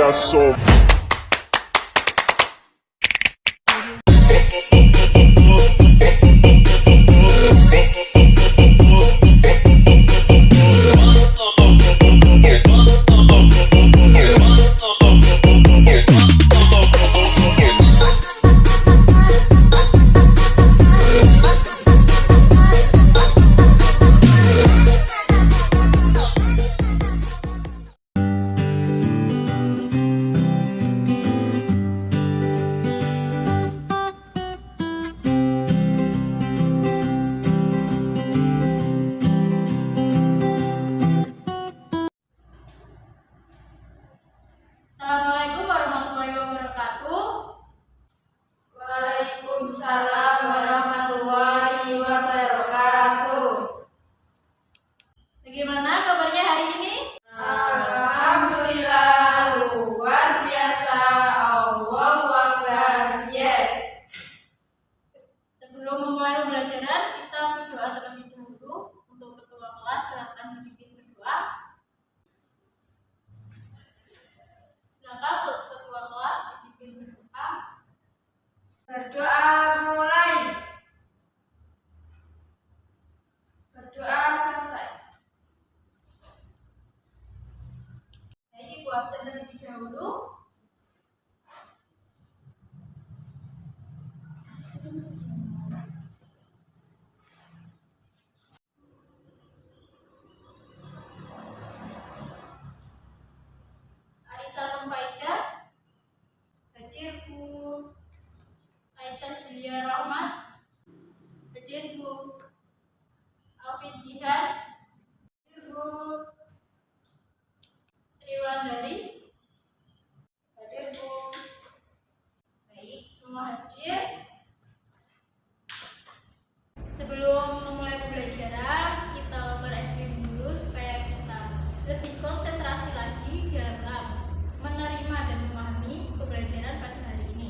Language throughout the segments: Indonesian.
corazón. Assalamualaikum warahmatullahi wabarakatuh. Waalaikumsalam warahmatullahi wabarakatuh. Bagaimana kabarnya hari ini? Alhamdulillah, luar biasa. Allahu Akbar. Yes. Sebelum memulai pembelajaran, kita berdoa terlebih dahulu. Untuk ketua kelas, silakan dipimpin berdoa. Silakan untuk ketua kelas dipimpin berdoa. Berdoa mulai. Berdoa selesai. Baik, Ibu absen terlebih dahulu. Aisyah Rumpaida, hadir Bu. Aisyah Julia Rahmat, hadir Bu. Alvin Jihan, hadir Bu. Sri Wulandari, hadir Bu. Baik, semua hadir. Sebelum memulai pembelajaran, kita lakukan SPM dulu supaya kita lebih konsentrasi lagi dalam menerima dan memahami pembelajaran pada hari ini.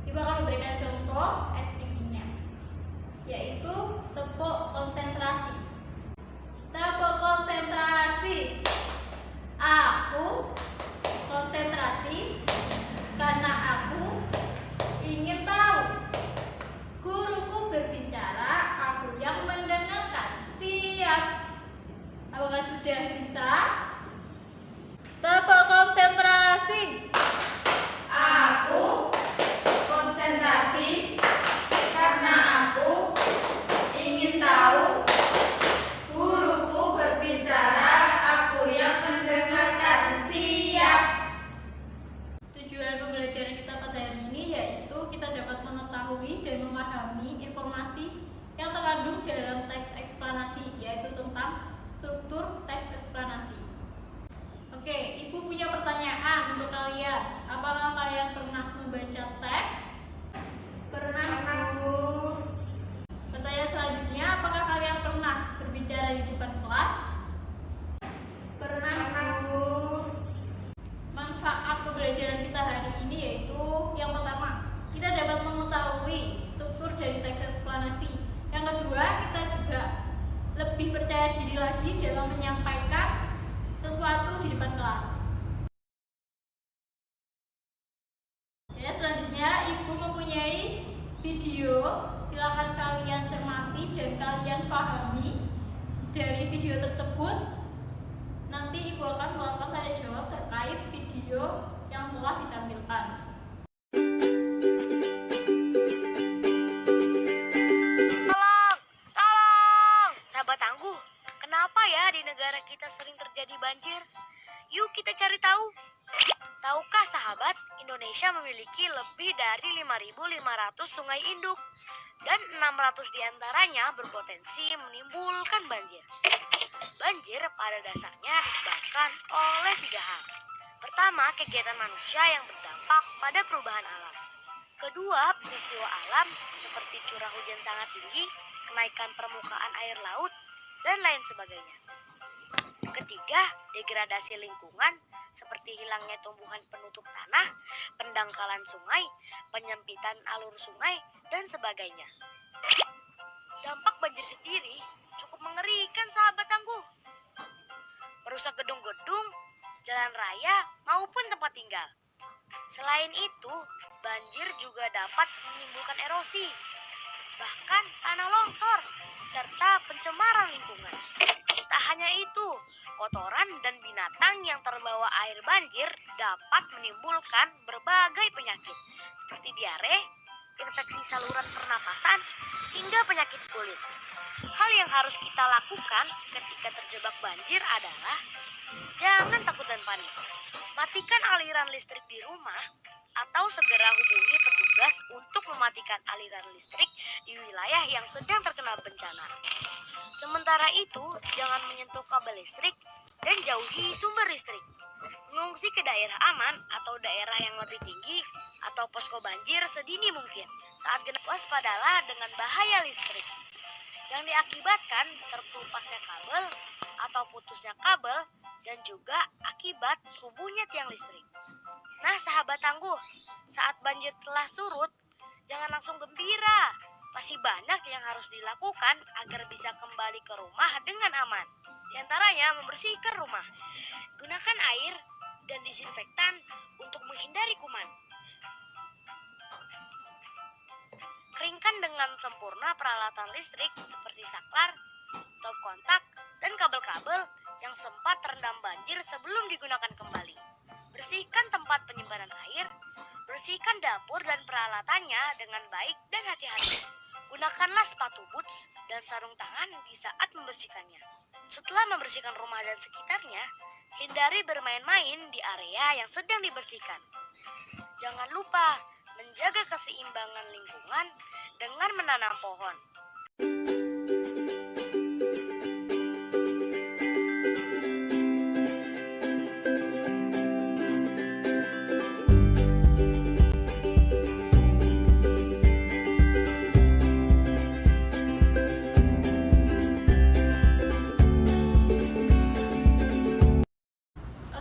Ibu akan memberikan contoh SPM-nya, yaitu tepuk konsentrasi. Tepuk konsentrasi. Aku konsentrasi karena aku ingin tahu. Guruku berbicara, aku yang mendengarkan. Siap. Apakah sudah bisa? Tepuk konsentrasi. Aku konsentrasi karena aku ingin tahu. Guruku berbicara, aku yang mendengarkan. Siap. Tujuan pembelajaran kita pada hari ini yaitu kita dapat mengetahui dan memahami informasi yang terkandung dalam teks eksplanasi, yaitu tentang struktur teks eksplanasi. Oke, Ibu punya pertanyaan untuk kalian. Apakah kalian pernah membaca teks? Pernah, Bu. Pertanyaan selanjutnya, apakah kalian pernah berbicara di depan kelas? Pernah, Bu. Manfaat pembelajaran kita hari ini yaitu yang pertama, kita dapat mengetahui struktur dari teks eksplanasi. Yang kedua, kita juga lebih percaya diri lagi dalam menyampaikan sesuatu di depan kelas. Ya, selanjutnya Ibu mempunyai video. Silakan kalian cermati dan kalian pahami dari video tersebut. Nanti Ibu akan melakukan tanya jawab terkait video yang telah ditampilkan. Tolong, sahabat tangguh. Kenapa ya di negara kita sering terjadi banjir? Yuk kita cari tahu. Tahukah sahabat, Indonesia memiliki lebih dari 5.500 sungai induk dan 600 diantaranya berpotensi menimbulkan banjir. Banjir pada dasarnya disebabkan oleh 3 hal. Pertama, kegiatan manusia yang berdampak pada perubahan alam. Kedua, peristiwa alam seperti curah hujan sangat tinggi, kenaikan permukaan air laut, dan lain sebagainya. Ketiga, degradasi lingkungan seperti hilangnya tumbuhan penutup tanah, pendangkalan sungai, penyempitan alur sungai, dan sebagainya. Dampak banjir sendiri cukup mengerikan sahabat tangguh. Merusak gedung-gedung, jalan raya, maupun tempat tinggal. meninggal. Selain itu, banjir juga dapat menimbulkan erosi, bahkan tanah longsor, serta pencemaran lingkungan. Tak hanya itu, kotoran dan binatang yang terbawa air banjir dapat menimbulkan berbagai penyakit seperti diare, infeksi saluran pernapasan, hingga penyakit kulit. Hal yang harus kita lakukan ketika terjebak banjir adalah jangan takut dan panik. Matikan aliran listrik di rumah atau segera hubungi petugas untuk mematikan aliran listrik di wilayah yang sedang terkena bencana. Sementara itu, jangan menyentuh kabel listrik dan jauhi sumber listrik. Mengungsi ke daerah aman atau daerah yang lebih tinggi atau posko banjir sedini mungkin. Saat genap, waspadalah dengan bahaya listrik yang diakibatkan terkelupasnya kabel atau putusnya kabel dan juga akibat rubuhnya tiang listrik. Nah, sahabat tangguh, saat banjir telah surut, jangan langsung gembira. Masih banyak yang harus dilakukan agar bisa kembali ke rumah dengan aman. Di antaranya membersihkan rumah, gunakan air dan disinfektan untuk menghindari kuman. Keringkan dengan sempurna peralatan listrik seperti saklar, stop kontak, dan kabel-kabel yang sempat terendam banjir sebelum digunakan kembali. Bersihkan tempat penyimpanan air, bersihkan dapur dan peralatannya dengan baik dan hati-hati. Gunakanlah sepatu boots dan sarung tangan di saat membersihkannya. Setelah membersihkan rumah dan sekitarnya, hindari bermain-main di area yang sedang dibersihkan. Jangan lupa menjaga keseimbangan lingkungan dengan menanam pohon.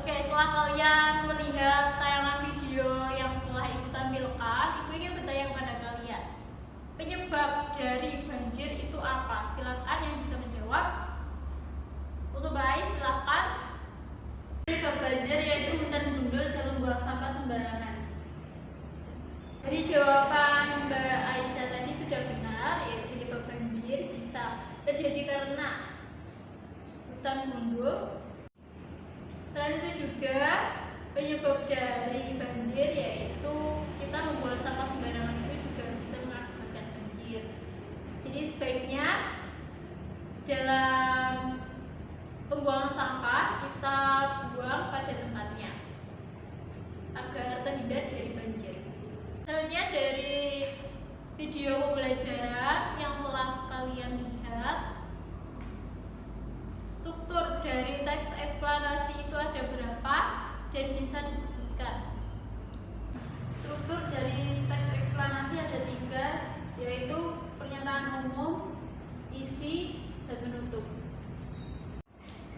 Oke, setelah kalian melihat tayangan video yang telah Ibu tampilkan, Ibu ingin bertanya kepada kalian, penyebab dari banjir itu apa? Silakan yang bisa menjawab. Untuk Mbak Ais, silakan. Penyebab banjir yaitu hutan gundul dan membuang sampah sembarangan. Dari jawaban Mbak Aisyah tadi sudah benar, yaitu penyebab banjir bisa terjadi karena hutan gundul. Selain itu juga penyebab dari banjir yaitu kita membuang sampah sembarangan itu juga bisa mengakibatkan banjir. Jadi sebaiknya dalam pembuangan sampah kita buang pada tempatnya agar terhindar dari banjir. Selanjutnya dari video pembelajaran yang telah kalian lihat, struktur dari teks eksplanasi itu ada berapa dan bisa disebutkan. Struktur dari teks eksplanasi ada 3, yaitu pernyataan umum, isi, dan penutup.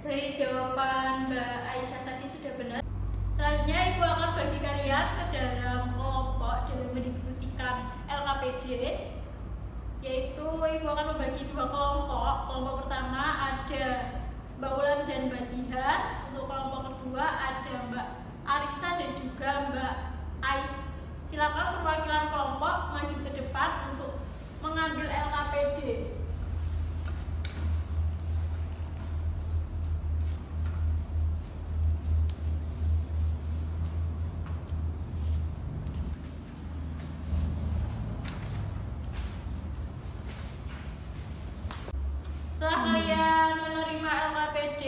Dari jawaban Mbak Aisyah tadi sudah benar. Selanjutnya Ibu akan bagi kalian ke dalam kelompok dalam mendiskusikan LKPD, yaitu Ibu akan membagi 2 kelompok. Kelompok pertama ada Mbak Ulan dan Mbak Jihan. Untuk kelompok kedua ada Mbak Arisa dan juga Mbak Ais. Silakan perwakilan kelompok maju ke depan untuk mengambil LKPD. Setelah kalian menerima LKPD,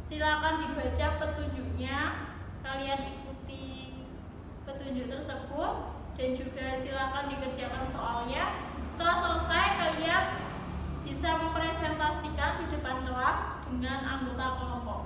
silakan dibaca petunjuknya. Kalian ikuti petunjuk tersebut dan juga silakan dikerjakan soalnya. Setelah selesai, kalian bisa mempresentasikan di depan kelas dengan anggota kelompok.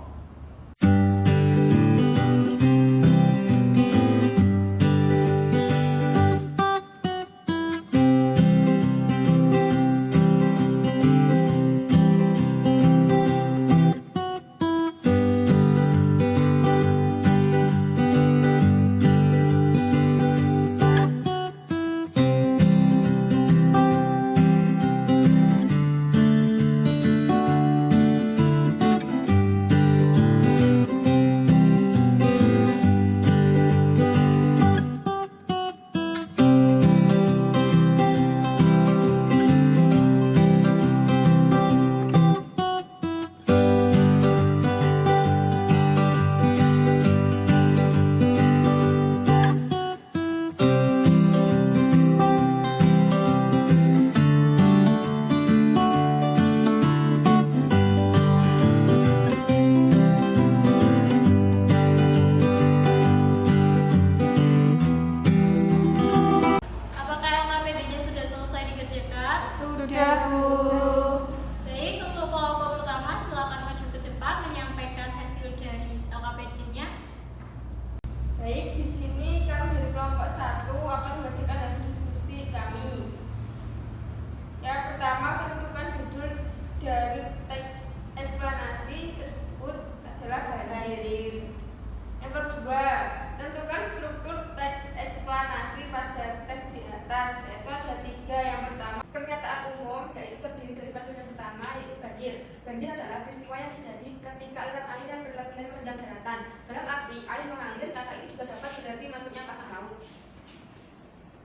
banjir. Banjir adalah peristiwa yang terjadi ketika aliran air yang berlebihan merendam daratan. Dalam arti air mengalir, kata ini juga dapat berarti masuknya pasang laut.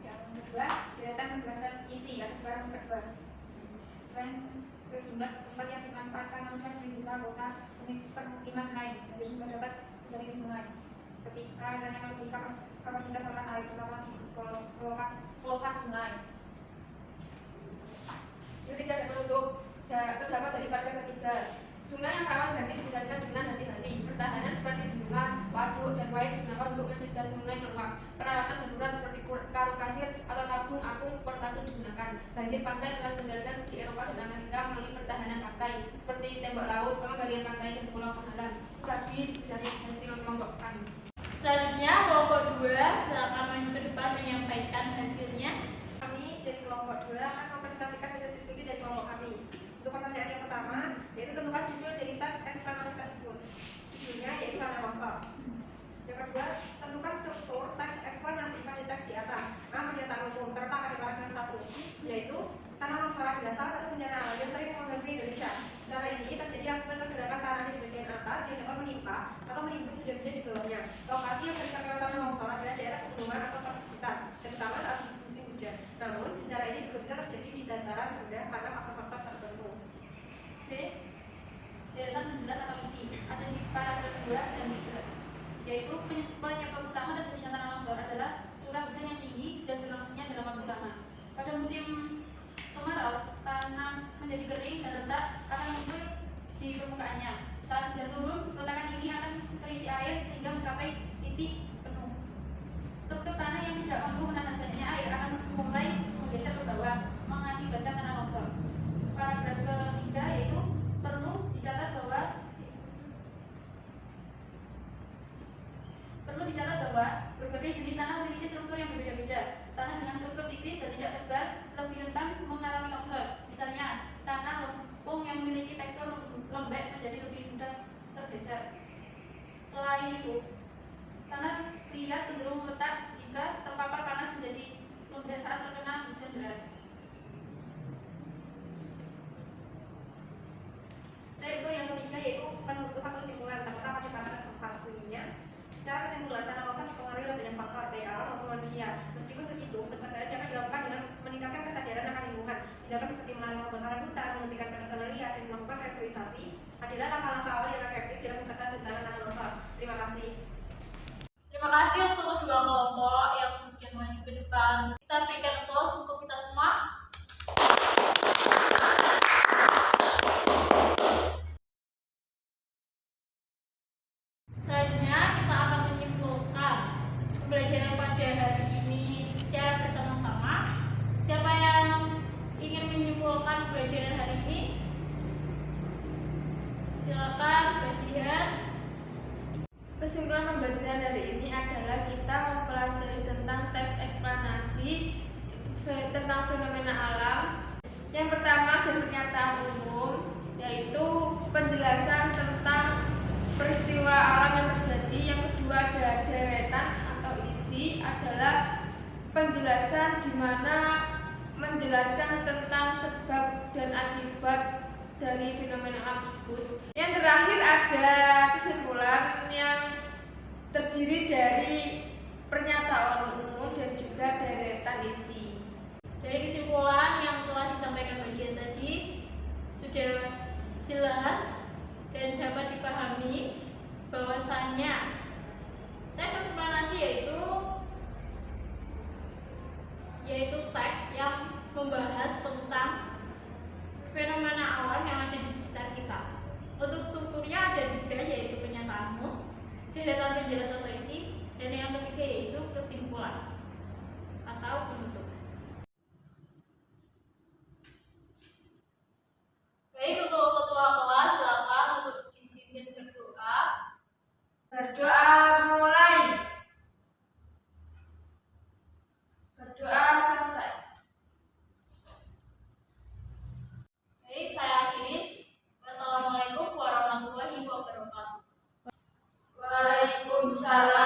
Yang kedua, deretan penjelasan isi atau barang kedua. Selain sejumlah tempat yang dimanfaatkan manusia sebagai desa, kota, permukiman lain, banjir juga dapat terjadi di sungai. Ketika adanya melebihi kapasitas saluran air, terutama di kelokan sungai. Yang tidak menutup terdapat daripada ketiga. Sungai yang rawan banjir dijalankan dengan hati-hati. Pertahanan seperti bendungan, waduk, dan waih digunakan untuk mencegah sungai meluap. Peralatan darurat seperti karung kasir atau tabung apung per tabung digunakan. Banjir pantai telah dikendalikan di Eropa dan Amerika melalui pertahanan pantai seperti tembok laut, pengembalian pantai, dan pulau penghalang. Tadi dari hasil kelompok kami. Selanjutnya kelompok 2 silakan maju ke depan menyampaikan hasilnya. Kami dari kelompok 2 akan mempresentasikan hasil diskusi dari kelompok kami. Untuk pertanyaan yang pertama, yaitu tentukan judul dari teks eksplanasi tersebut. Judulnya yaitu tanah longsor. Yang kedua, tentukan struktur teks eksplanasi pada teks di atas. A. Pernyataan umum terletak pada paragraf 1, yaitu tanah longsor adalah salah satu bencana alam yang sering mengganggu Indonesia. Bencana ini terjadi akibat pergerakan tanah di bagian atas yang dapat menimpa atau menimbun benda-benda di bawahnya. Lokasi yang sering terkena tanah longsor adalah daerah pegunungan atau perbukitan, terutama saat musim hujan. Namun, bencana ini juga bisa terjadi di dataran rendah karena faktor-faktor tertentu. B. Deretan penjelas atau isi ada di paragraf 2 dan 3, yaitu penyebab utama terjadinya tanah longsor adalah curah hujan yang tinggi dan berlangsungnya dalam waktu lama. Pada musim kemarau, tanah menjadi kering dan retak akan muncul di permukaannya. Saat hujan turun, retakan ini akan terisi air sehingga mencapai titik penuh. Struktur tanah yang tidak mampu menahan banyaknya air akan mulai menggeser ke bawah, mengakibatkan tanah longsor. Paragraf ketiga yaitu perlu dicatat bahwa berbagai jenis tanah memiliki struktur yang berbeda-beda. Tanah dengan struktur tipis dan tidak tebal lebih rentan mengalami longsor. Misalnya, tanah lempung yang memiliki tekstur lembek menjadi lebih mudah tergeser. Selain itu, tanah liat cenderung retak jika terpapar panas menjadi lembek saat terkena hujan deras. Untuk yang ketiga yaitu penutup atau kesimpulan terletak pada paragraf 4 bunyinya. Secara kesimpulan, tanah longsor dipengaruhi oleh banyak faktor baik alam maupun manusia. Meskipun begitu, pencegahan dapat dilakukan dengan meningkatkan kesadaran akan lingkungan. Tindakan seperti melarang pembakaran hutan, menghentikan penebangan liar, dan melakukan reforestasi adalah langkah-langkah awal yang efektif dalam mencegah bencana tanah longsor. Terima kasih. Terima kasih untuk kedua kelompok yang sudah maju ke depan. Kita berikan applause untuk kita semua. Selanjutnya kita akan menyimpulkan pembelajaran pada hari ini secara bersama-sama. Siapa yang ingin menyimpulkan pembelajaran hari ini? Silakan, Mbak Jihan. Kesimpulan pembelajaran hari ini adalah kita mempelajari tentang teks eksplanasi tentang fenomena alam. Yang pertama dari pernyataan umum, yaitu penjelasan tentang peristiwa alam yang terjadi. Yang kedua ada deretan atau isi adalah penjelasan di mana menjelaskan tentang sebab dan akibat dari fenomena alam tersebut. Yang terakhir ada kesimpulan yang terdiri dari pernyataan umum dan juga deretan isi. Dari kesimpulan yang telah disampaikan bagian tadi sudah jelas dan dapat dipahami bahwasannya teks eksplanasi yaitu teks yang membahas tentang fenomena alam yang ada di sekitar kita. Untuk strukturnya ada 3, yaitu pernyataan umum, deretan penjelas atau isi, dan yang ketiga yaitu kesimpulan atau penutup. Baik, untuk ketua kelas silakan untuk dipimpin berdoa. Berdoa mulai. Berdoa selesai. Baik, saya akhiri. Wassalamualaikum warahmatullahi wabarakatuh. Waalaikumsalam.